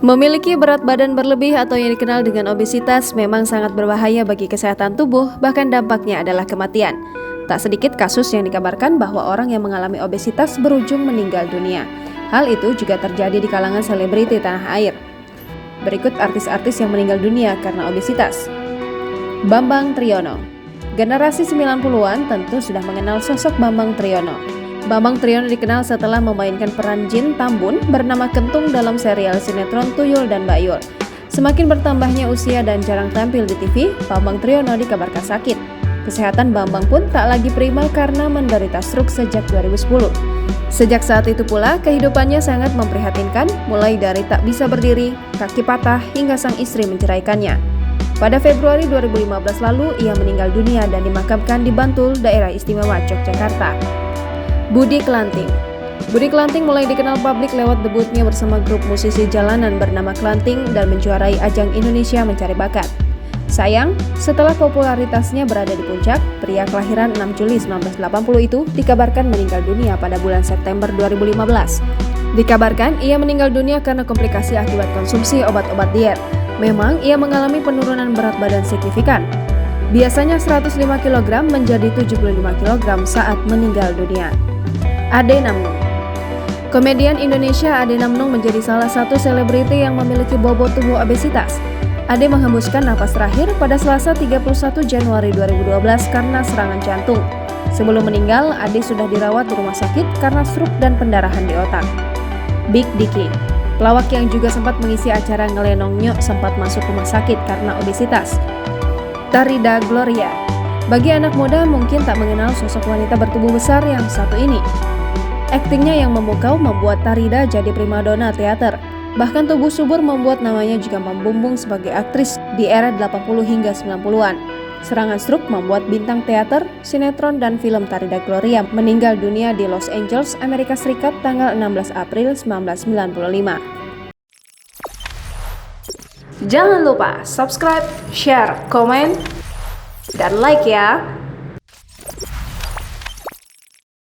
Memiliki berat badan berlebih atau yang dikenal dengan obesitas memang sangat berbahaya bagi kesehatan tubuh, bahkan dampaknya adalah kematian. Tak sedikit kasus yang dikabarkan bahwa orang yang mengalami obesitas berujung meninggal dunia. Hal itu juga terjadi di kalangan selebriti tanah air. Berikut artis-artis yang meninggal dunia karena obesitas. Bambang Triyono. Generasi 90-an tentu sudah mengenal sosok Bambang Triyono. Bambang Triyono dikenal setelah memainkan peran Jin Tambun bernama Kentung dalam serial sinetron Tuyul dan Bayul. Semakin bertambahnya usia dan jarang tampil di TV, Bambang Triyono dikabarkan sakit. Kesehatan Bambang pun tak lagi prima karena menderita stroke sejak 2010. Sejak saat itu pula, kehidupannya sangat memprihatinkan, mulai dari tak bisa berdiri, kaki patah, hingga sang istri menceraikannya. Pada Februari 2015 lalu, ia meninggal dunia dan dimakamkan di Bantul, Daerah Istimewa Yogyakarta. Budi Kelanting. Budi Kelanting mulai dikenal publik lewat debutnya bersama grup musisi jalanan bernama Kelanting dan menjuarai ajang Indonesia Mencari Bakat. Sayang, setelah popularitasnya berada di puncak, pria kelahiran 6 Juli 1980 itu dikabarkan meninggal dunia pada bulan September 2015. Dikabarkan ia meninggal dunia karena komplikasi akibat konsumsi obat-obat diet. Memang ia mengalami penurunan berat badan signifikan. Biasanya 105 kg menjadi 75 kg saat meninggal dunia. Ade Namnung. Komedian Indonesia Ade Namnung menjadi salah satu selebriti yang memiliki bobot tubuh obesitas. Ade menghembuskan napas terakhir pada Selasa 31 Januari 2012 karena serangan jantung. Sebelum meninggal, Ade sudah dirawat di rumah sakit karena stroke dan pendarahan di otak. Big Dicky. Pelawak yang juga sempat mengisi acara Ngelenong Nyok sempat masuk rumah sakit karena obesitas. Tarida Gloria. Bagi anak muda mungkin tak mengenal sosok wanita bertubuh besar yang satu ini. Aktingnya yang memukau membuat Tarida jadi primadona teater. Bahkan tubuh subur membuat namanya juga membumbung sebagai aktris di era 80 hingga 90-an. Serangan stroke membuat bintang teater, sinetron, dan film Tarida Gloria meninggal dunia di Los Angeles, Amerika Serikat tanggal 16 April 1995. Jangan lupa subscribe, share, komen, dan like ya!